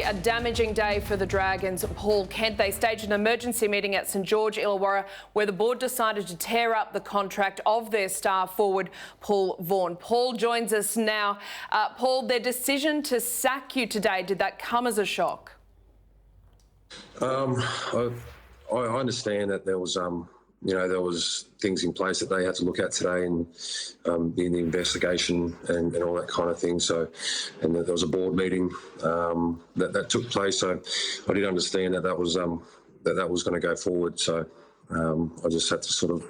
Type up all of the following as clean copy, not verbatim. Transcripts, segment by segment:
A damaging day for the Dragons. Paul Kent, they staged an emergency meeting at St George Illawarra where the board decided to tear up the contract of their star forward, Paul Vaughan. Paul joins us now. Paul, their decision to sack you today, did that come as a shock? I understand that there was, there was things in place that they had to look at today and in the investigation and all that kind of thing. So, and there was a board meeting that took place. So, I did understand that was going to go forward. So, I just had to sort of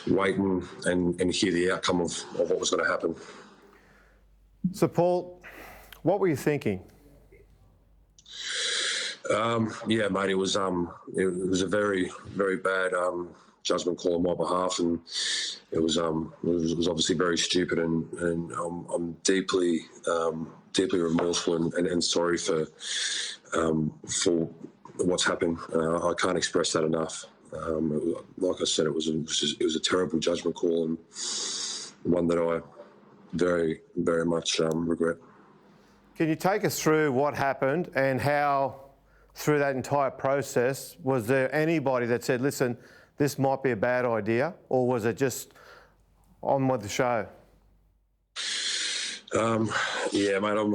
wait and hear the outcome of what was going to happen. So, Paul, what were you thinking? Yeah, mate, it was a very, very bad judgment call on my behalf, and it was obviously very stupid, and I'm deeply remorseful and sorry for what's happened. I can't express that enough. Like I said, it was a terrible judgment call, and one that I very, very much regret. Can you take us through what happened and how, through that entire process, was there anybody that said, listen, this might be a bad idea, or was it just on with the show? Yeah, mate, I'm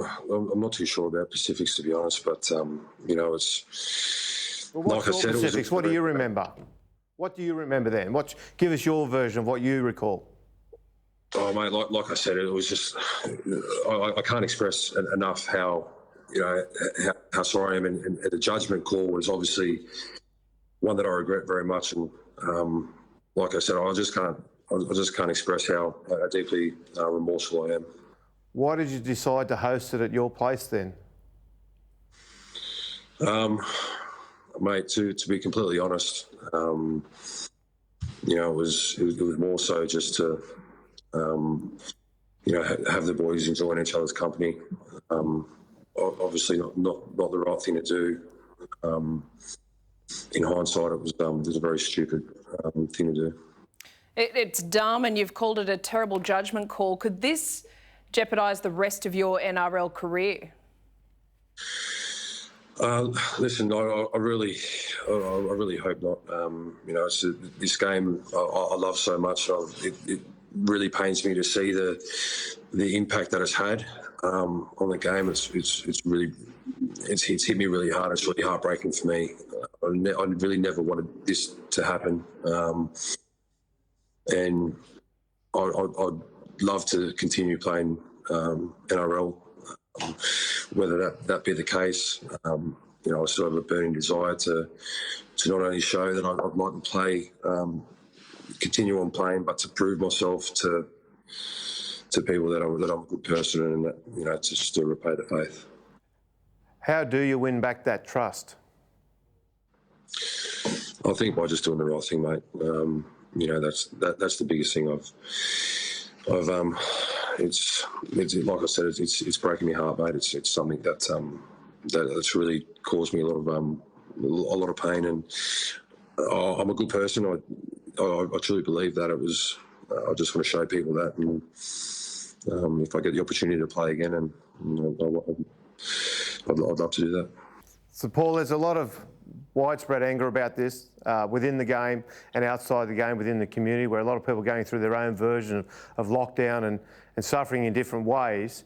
not too sure about specifics, to be honest, but, it's... Well, what's like I said, specifics? What do you remember? What do you remember then? Give us your version of what you recall. Oh, mate, like I said, it was just... I can't express enough how sorry I am, and the judgment call was obviously one that I regret very much, and like I said, I just can't express how deeply remorseful I am. Why did you decide to host it at your place then? Mate, to be completely honest, it was more so just to have the boys enjoying each other's company. Obviously not the right thing to do. In hindsight, it was a very stupid thing to do. It's dumb, and you've called it a terrible judgment call. Could this jeopardise the rest of your NRL career? Listen, I really hope not. It's this game I love so much. It really pains me to see the impact that it's had on the game. It's hit me really hard. It's really heartbreaking for me. I really never wanted this to happen, and I'd love to continue playing NRL. Whether that be the case, I still have a burning desire to not only show that I'd like to play, continue on playing, but to prove myself to people that I'm a good person, and that to still repay the faith. How do you win back that trust? I think by just doing the right thing, mate. That's the biggest thing. It's like I said, it's breaking my heart, mate. It's something that's really caused me a lot of pain, and I'm a good person. I truly believe that. I just want to show people that, and if I get the opportunity to play again, and I'd love to do that. So, Paul, there's a lot of widespread anger about this within the game and outside the game, within the community, where a lot of people are going through their own version of lockdown and suffering in different ways.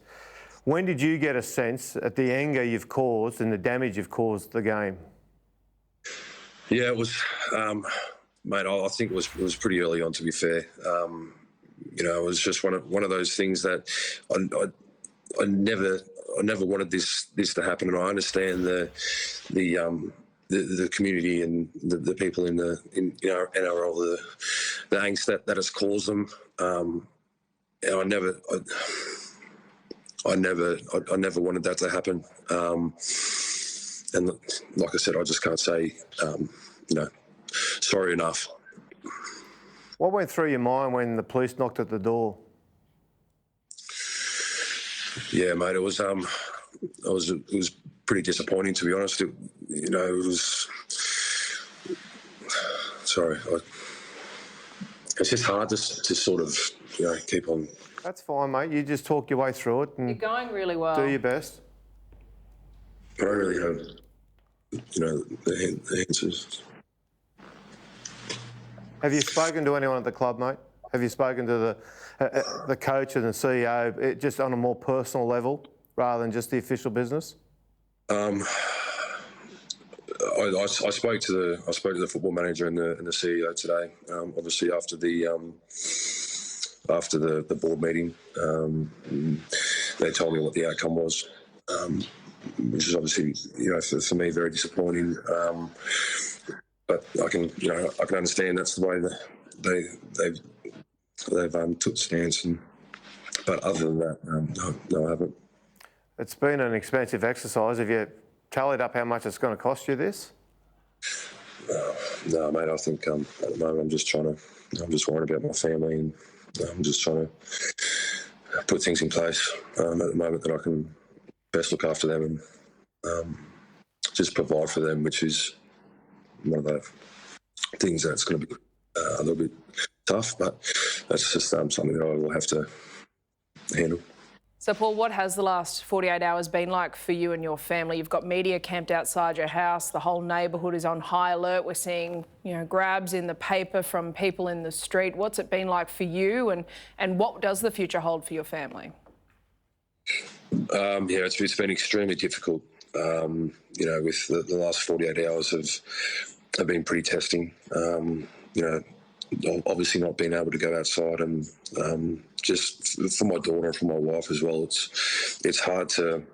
When did you get a sense at the anger you've caused and the damage you've caused the game? Yeah, it was, mate. I think it was pretty early on, to be fair. It was just one of those things that I never wanted this to happen, and I understand the community and the people in NRL, the angst that has caused them. I never wanted that to happen. And like I said, I just can't say, sorry enough. What went through your mind when the police knocked at the door? Yeah, mate, it was pretty disappointing, to be honest. It was. Sorry, it's just hard to sort of keep on. That's fine, mate. You just talk your way through it, and you're going really well. Do your best. I don't really have, the answers. Have you spoken to anyone at the club, mate? Have you spoken to the coach and the CEO just on a more personal level rather than just the official business? I spoke to the football manager and the CEO today. Obviously after the board meeting, they told me what the outcome was, which is obviously for me very disappointing. But I can understand that's the way that they've took stance. But other than that, no, I haven't. It's been an expensive exercise. Have you tallied up how much it's going to cost you this? No, mate. I think at the moment I'm just worried about my family, and I'm just trying to put things in place at the moment that I can best look after them and just provide for them, which is one of the things that's going to be a little bit tough, but that's just something that I will have to handle. So, Paul, what has the last 48 hours been like for you and your family? You've got media camped outside your house. The whole neighbourhood is on high alert. We're seeing, grabs in the paper from people in the street. What's it been like for you, and what does the future hold for your family? It's been extremely difficult. With the last 48 hours have been pretty testing. Obviously not being able to go outside, and just for my daughter and for my wife as well, it's hard to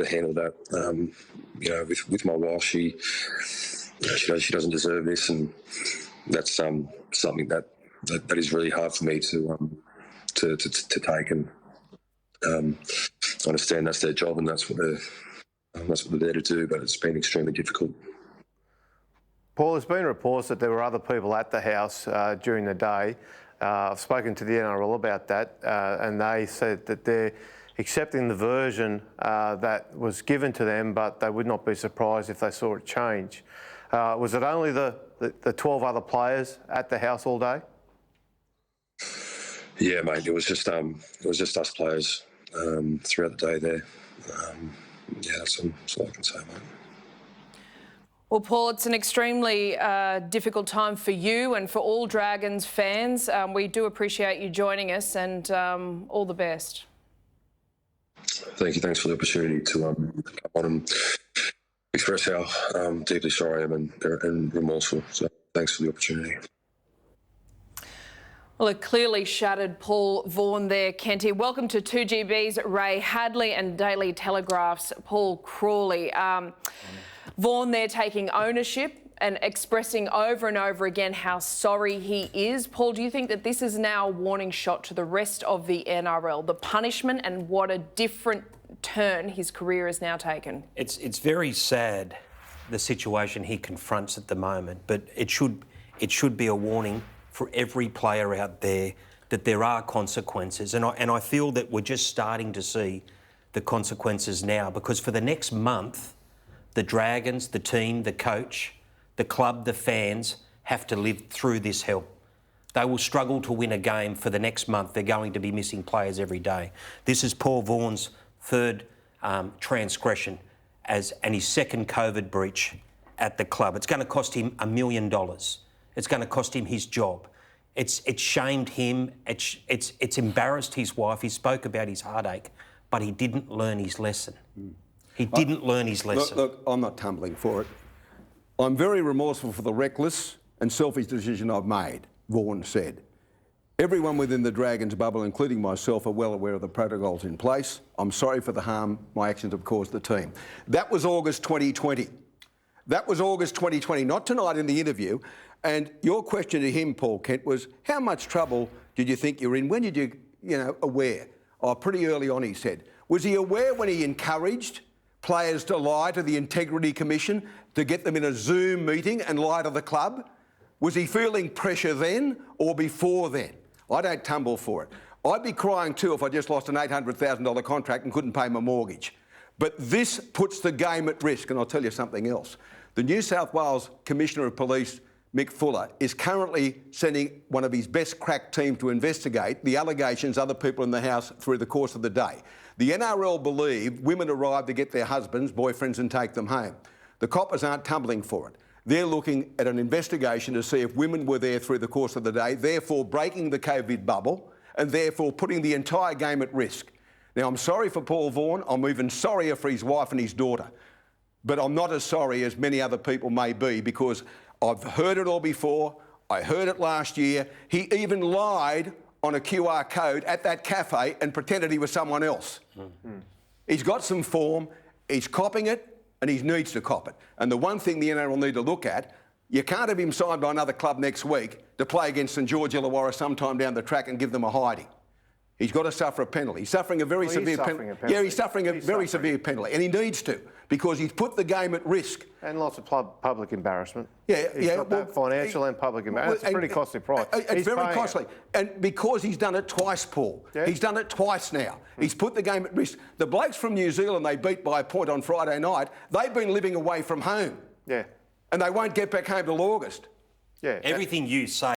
handle that. With my wife, she doesn't deserve this, and that's something that is really hard for me to take. And I understand that's their job and that's what they're there to do, but it's been extremely difficult. Paul, there's been reports that there were other people at the house during the day. I've spoken to the NRL about that, and they said that they're accepting the version that was given to them, but they would not be surprised if they saw it change. Was it only the 12 other players at the house all day? Yeah, mate. It was just us players throughout the day there. That's all I can say, mate. Well, Paul, it's an extremely difficult time for you and for all Dragons fans. We do appreciate you joining us, and all the best. Thank you. Thanks for the opportunity to come on and express how deeply sorry I am and remorseful. So thanks for the opportunity. Well, a clearly shattered Paul Vaughan there, Kenty. Welcome to 2GB's Ray Hadley and Daily Telegraph's Paul Crawley. Vaughan there taking ownership and expressing over and over again how sorry he is. Paul, do you think that this is now a warning shot to the rest of the NRL, the punishment, and what a different turn his career has now taken? It's very sad, the situation he confronts at the moment, but it should be a warning for every player out there that there are consequences. And I feel that we're just starting to see the consequences now, because for the next month, the Dragons, the team, the coach, the club, the fans have to live through this hell. They will struggle to win a game for the next month. They're going to be missing players every day. This is Paul Vaughan's third transgression and his second COVID breach at the club. It's going to cost him $1 million. It's going to cost him his job. It's shamed him. It's embarrassed his wife. He spoke about his heartache, but he didn't learn his lesson. He didn't learn his lesson. Look, I'm not tumbling for it. I'm very remorseful for the reckless and selfish decision I've made, Vaughan said. Everyone within the Dragons bubble, including myself, are well aware of the protocols in place. I'm sorry for the harm my actions have caused the team. That was August 2020. That was August 2020, not tonight in the interview. And your question to him, Paul Kent, was how much trouble did you think you were in? When did you aware? Oh, pretty early on, he said. Was he aware when he encouraged players to lie to the Integrity Commission, to get them in a Zoom meeting and lie to the club? Was he feeling pressure then or before then? I don't tumble for it. I'd be crying too if I just lost an $800,000 contract and couldn't pay my mortgage. But this puts the game at risk, and I'll tell you something else. The New South Wales Commissioner of Police, Mick Fuller, is currently sending one of his best crack teams to investigate the allegations other people in the House through the course of the day. The NRL believe women arrive to get their husbands, boyfriends and take them home. The coppers aren't tumbling for it. They're looking at an investigation to see if women were there through the course of the day, therefore breaking the COVID bubble and therefore putting the entire game at risk. Now, I'm sorry for Paul Vaughan. I'm even sorrier for his wife and his daughter. But I'm not as sorry as many other people may be, because I've heard it all before. I heard it last year. He even lied on a QR code at that cafe and pretended he was someone else. He's got some form, he's copping it, and he needs to cop it. And the one thing the NRL need to look at, you can't have him signed by another club next week to play against St George Illawarra sometime down the track and give them a hiding. He's got to suffer a penalty. He's suffering a very severe penalty. Yeah, he's suffering a very severe penalty, and he needs to, because he's put the game at risk. And lots of public embarrassment. Yeah, he's got that financial and public embarrassment. It's a pretty costly price. It's very costly. And because he's done it twice, Paul. Yeah. He's done it twice now. He's put the game at risk. The blokes from New Zealand they beat by a point on Friday night, they've been living away from home. Yeah. And they won't get back home till August. Yeah. Everything you say